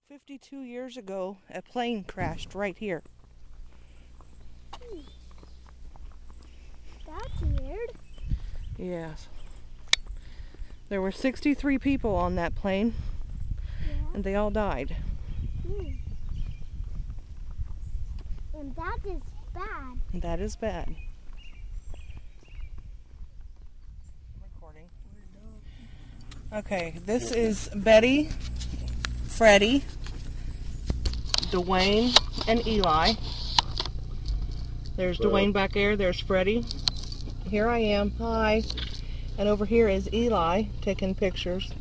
52 years ago, a plane crashed right here. That's weird. Yes. There were 63 people on that plane, and they all died. And that is bad. That is bad. I'm recording. Okay, this is Betty, Freddie, Dewayne, and Eli. There's Dewayne back there. There's Freddie. Here I am. Hi. And over here is Eli taking pictures.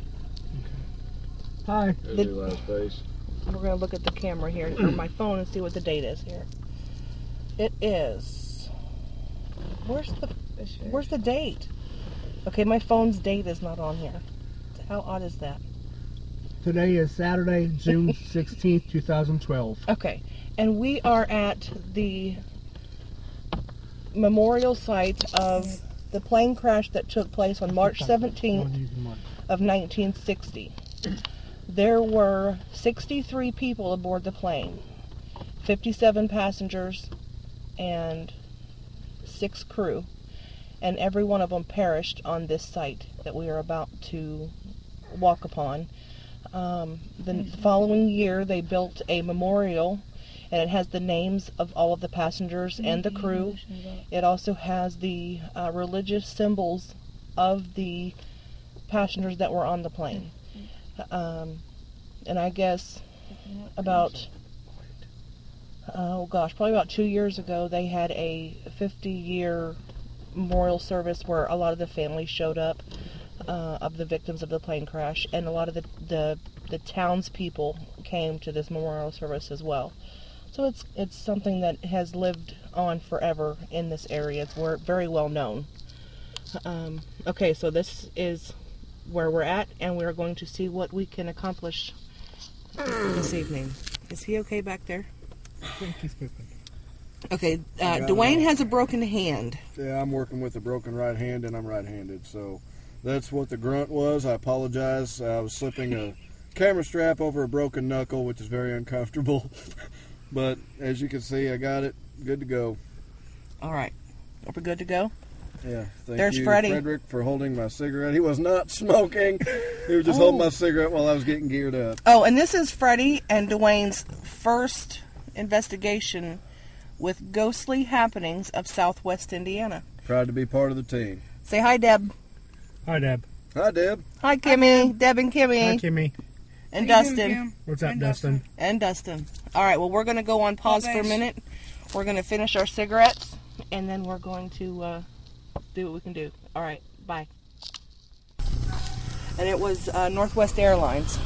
Hi. There's Eli's face. We're going to look at the camera here, or my phone, and see what the date is here. It is... Where's the date? Okay, my phone's date is not on here. How odd is that? Today is Saturday, June 16th, 2012. Okay, and we are at the memorial site of the plane crash that took place on March 17th of 1960. There were 63 people aboard the plane, 57 passengers and 6 crew, and every one of them perished on this site that we are about to walk upon. The following year they built a memorial, and it has the names of all of the passengers and the crew. It also has the religious symbols of the passengers that were on the plane. And I guess about, probably about 2 years ago, they had a 50-year memorial service where a lot of the families showed up of the victims of the plane crash, and a lot of the townspeople came to this memorial service as well. So it's something that has lived on forever in this area. It's very well known. Okay, so this is where we're at, and we're going to see what we can accomplish this evening. Is he okay back there? I think he's pooping. Okay, Dewayne has a broken hand. Yeah, I'm working with a broken right hand, and I'm right-handed, so that's what the grunt was. I apologize. I was slipping a camera strap over a broken knuckle, which is very uncomfortable. But as you can see, I got it. Good to go. All right. Are we good to go? Yeah. There's Thank you, Freddie. Frederick, for holding my cigarette. He was not smoking. He was just holding my cigarette while I was getting geared up. Oh, and this is Freddie and Dewayne's first investigation with ghostly happenings of Southwest Indiana. Proud to be part of the team. Say hi, Deb. Hi, Deb. Hi, Deb. Hi, Kimmy. Deb and Kimmy. Hi, Kimmy. And Dustin. What's up, Dustin? And Dustin. All right, well, we're going to go on pause for a minute. We're going to finish our cigarettes, and then we're going to do what we can do. All right, bye. And it was Northwest Airlines.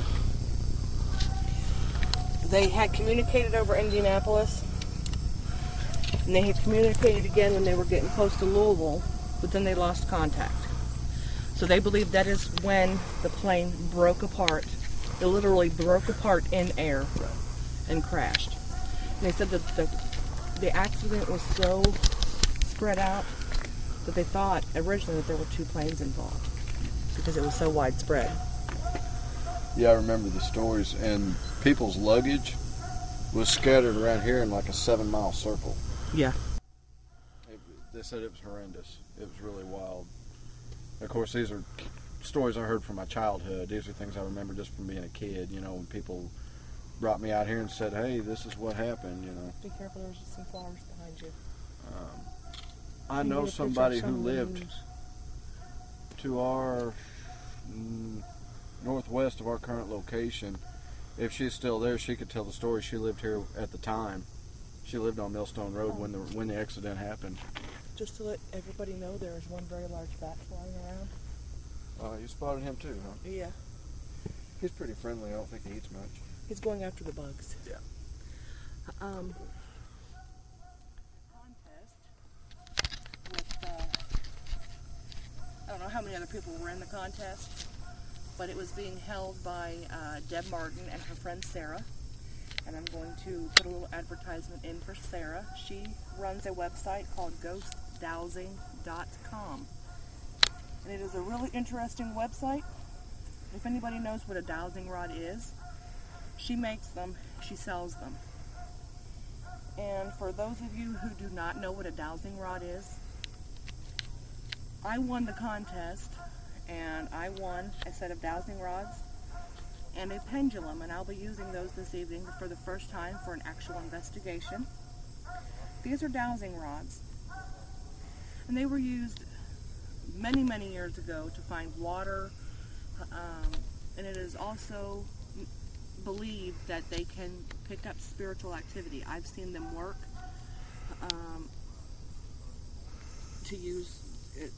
They had communicated over Indianapolis, and they had communicated again when they were getting close to Louisville, but then they lost contact. So they believe that is when the plane broke apart. It literally broke apart in air and crashed. And they said that the accident was so spread out that they thought originally that there were 2 planes involved because it was so widespread. Yeah, I remember the stories, and people's luggage was scattered around here in like a 7-mile circle. Yeah. They said it was horrendous. It was really wild. Of course, these are stories I heard from my childhood. These are things I remember just from being a kid, you know, when people brought me out here and said, hey, this is what happened, you know. Be careful, there's some flowers behind you. I know somebody who lived to our northwest of our current location. If she's still there, she could tell the story. She lived here at the time. She lived on Millstone Road when the accident happened. Just to let everybody know, there is one very large bat flying around. You spotted him too, huh? Yeah. He's pretty friendly. I don't think he eats much. He's going after the bugs. Yeah. Contest with, I don't know how many other people were in the contest, but it was being held by Deb Martin and her friend Sarah. And I'm going to put a little advertisement in for Sarah. She runs a website called ghostdowsing.com. And it is a really interesting website. If anybody knows what a dowsing rod is, She makes them, she sells them. And for those of you who do not know what a dowsing rod is, I won the contest, and I won a set of dowsing rods and a pendulum, and I'll be using those this evening for the first time for an actual investigation. These are dowsing rods, and they were used many, many years ago to find water, and it is also believed that they can pick up spiritual activity. I've seen them work to use it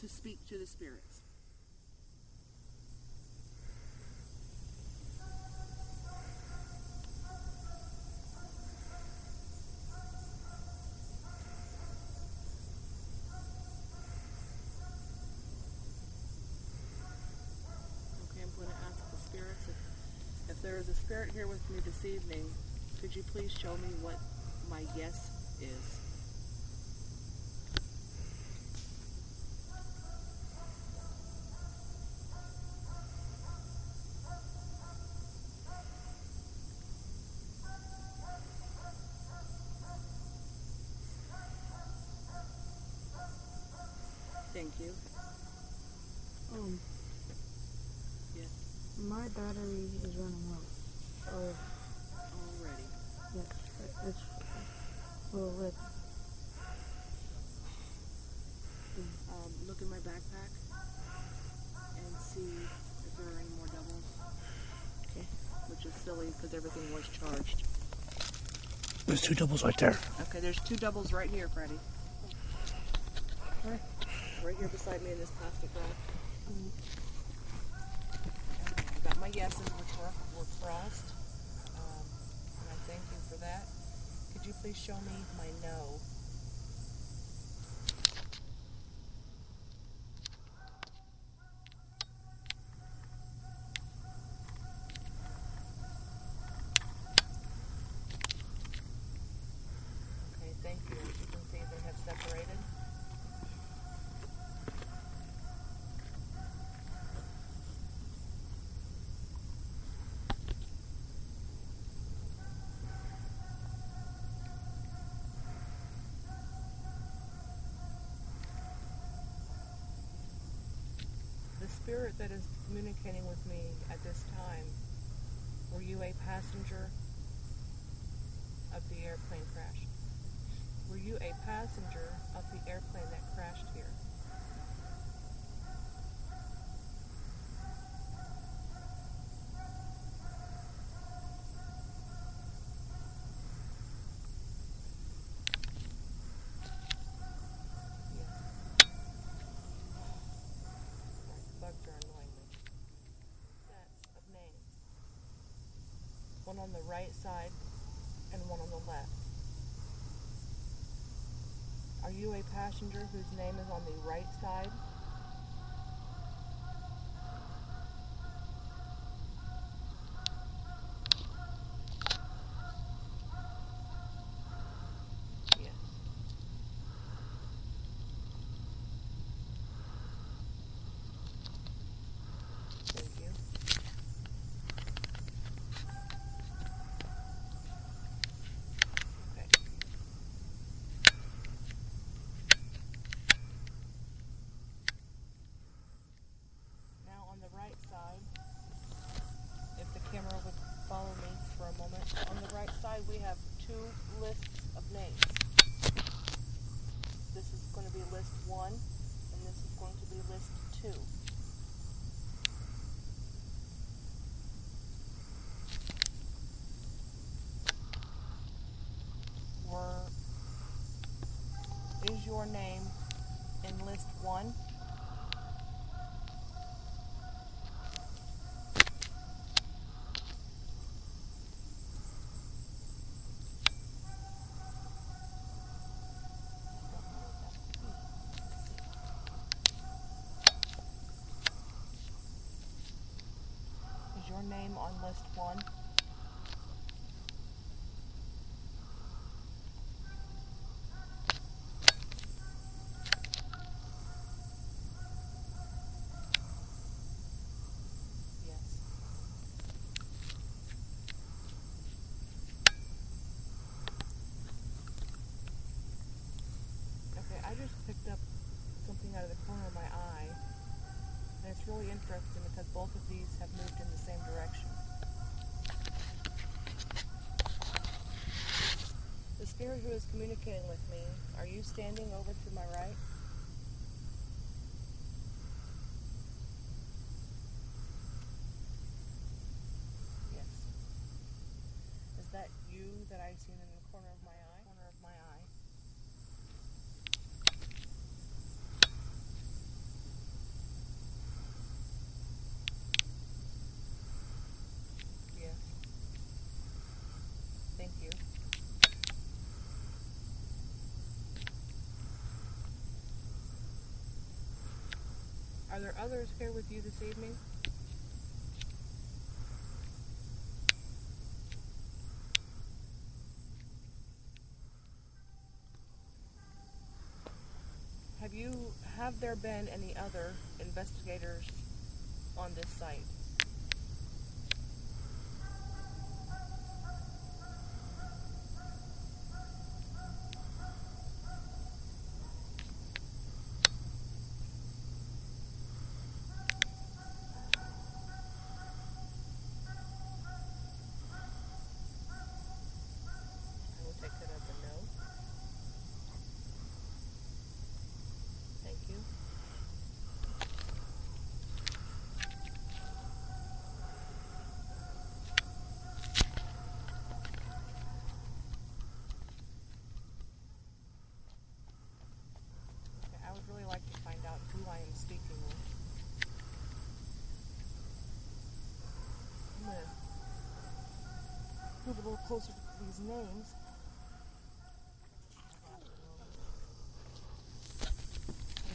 to speak to the spirits. Okay, I'm going to ask the spirits if there is a spirit here with me this evening, could you please show me what my yes is? Thank you. Yes. My battery is running low. Already. Yes, it's well lit. Look in my backpack and see if there are any more doubles. Okay. Which is silly because everything was charged. There's 2 doubles right there. Okay, there's 2 doubles right here, Freddie. Right here beside me in this plastic bag. I've got my yeses, which were crossed. And I thank you for that. Could you please show me my no? Okay, thank you. As you can see, they have separated. The spirit that is communicating with me at this time, were you a passenger of the airplane crash? Were you a passenger of the airplane that crashed here? Bugs are annoying me. Sets of names. One on the right side and one on the left. Are you a passenger whose name is on the right side? Yes. Thank you. Okay. Now on the right side, if the camera would follow me for a moment, on the right side we have 2 lists of names. This is going to be list 1 and this is going to be list 2. Is your name in list 1? Is your name on list 1? Yes. corner of my eye. And it's really interesting because both of these have moved in the same direction. The spirit who is communicating with me, are you standing over to my right? Yes. Is that you that I've seen in the corner of my eye? Corner of my eye. Yes. Thank you. Are there others here with you this evening? Have there been any other investigators on this site? I will take that as a no. Thank you. Okay, I would really like to find out who I am speaking with. I'm going to move a little closer to these names.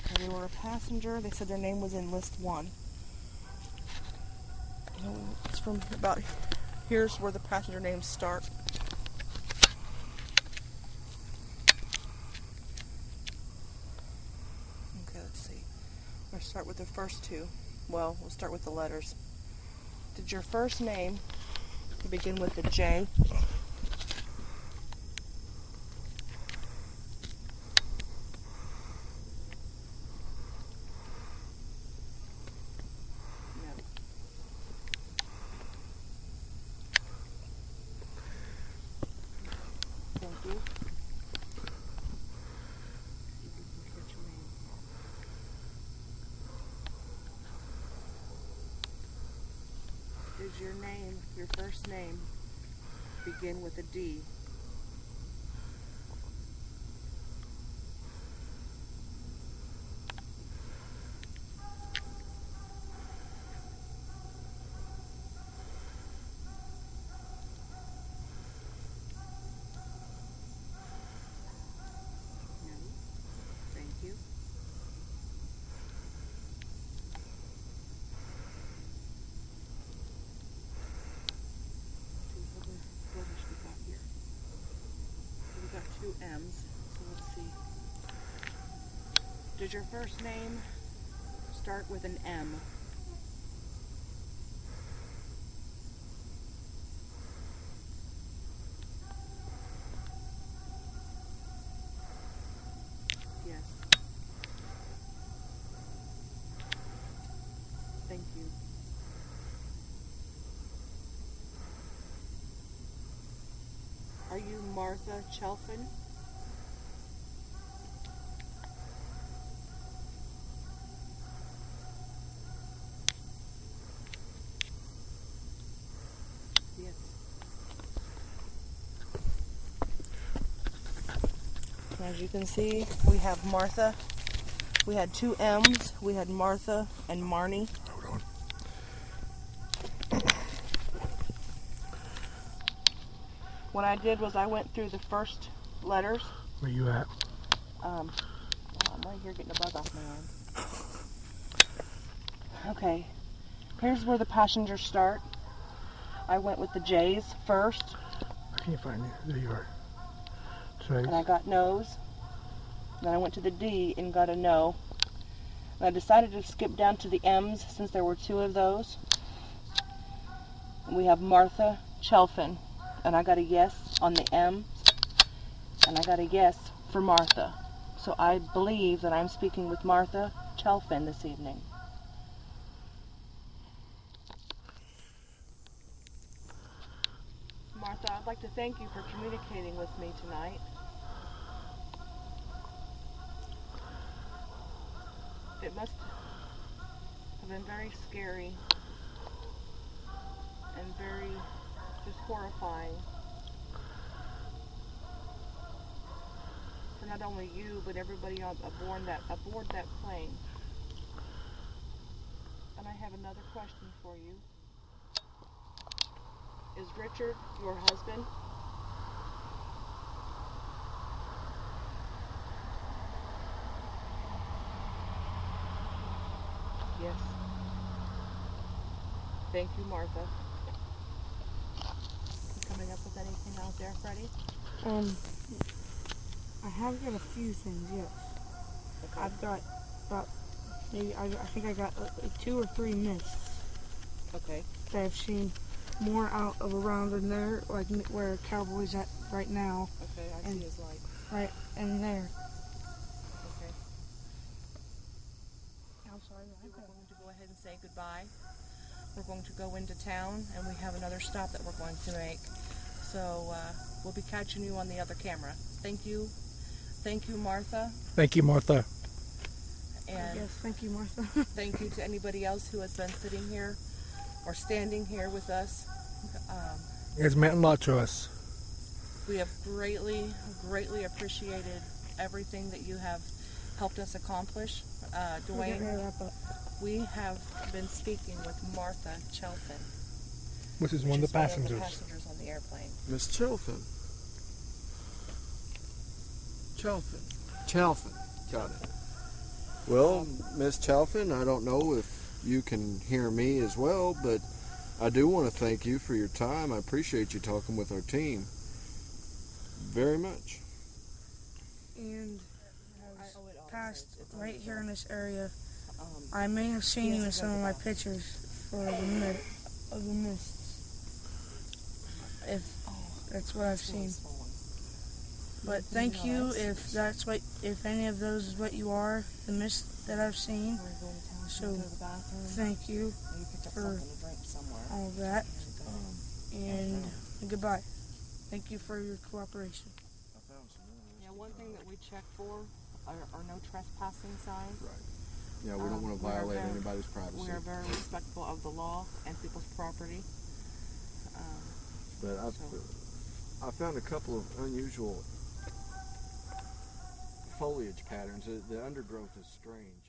Okay, they were a passenger. They said their name was in list 1. It's from about, here's where the passenger names start. Okay, let's see. We'll start with the first two. Well, we'll start with the letters. Did your first name begin with a J? Does your name, your first name, begin with a D? No. Thank you. Two M's, so let's see. Did your first name start with an M? Yes. Thank you. Are you Martha Chelfin? Yes. As you can see, we have Martha. We had two M's. We had Martha and Marnie. Hold on. What I did was I went through the first letters. Where you at? I'm right here getting a bug off my arm. Okay, here's where the passengers start. I went with the J's first. I can't find you. There you are. Sorry. And I got no's. Then I went to the D and got a no. And I decided to skip down to the M's since there were two of those. And we have Martha Chelfin. And I got a yes on the M. And I got a yes for Martha. So I believe that I'm speaking with Martha Chelfin this evening. Martha, I'd like to thank you for communicating with me tonight. It must have been very scary and very just horrifying for not only you but everybody aboard that plane. And I have another question for you. Is Richard your husband? Yes. Thank you, Martha. You coming up with anything out there, Freddie? I have got a few things, yes. Okay. I've got about maybe I think I got 2 or 3 mists Okay. that I've seen more out of around in there, like where Cowboy's at right now, Okay, I And- see his light. right in there. Okay. I'm sorry. We're going to go ahead and say goodbye. We're going to go into town, and we have another stop that we're going to make. So we'll be catching you on the other camera. Thank you. Thank you, Martha. Thank you, Martha. And Yes, thank you, Martha. thank you to anybody else who has been sitting here or standing here with us. It's meant a lot to us. We have greatly, greatly appreciated everything that you have helped us accomplish. We're getting ready to Dewayne, wrap up. we have been speaking with Martha Chelfin, Which is which one of is the passengers. passengers on the airplane. Miss Chelfin. Chelfin. Got it. Well, Miss Chelfin, I don't know if you can hear me as well, but I do want to thank you for your time. I appreciate you talking with our team very much. And It past it's right on here in this area, Um, I may have seen Yes, you in it's some on of the my back. pictures for the mists. If that's what I've it's really seen. swollen. But thank you if any of those is what you are, the mist that I've seen. We're going to town, So, go to the bathroom. Thank you, and you picked up for something to drink somewhere. all that, And, and goodbye. Thank you for your cooperation. yeah, one thing that we check for are no trespassing signs. Right. Yeah, we don't want to we are violate very- anybody's privacy. We are very respectful of the law and people's property. But I found a couple of unusual foliage patterns. The undergrowth is strange.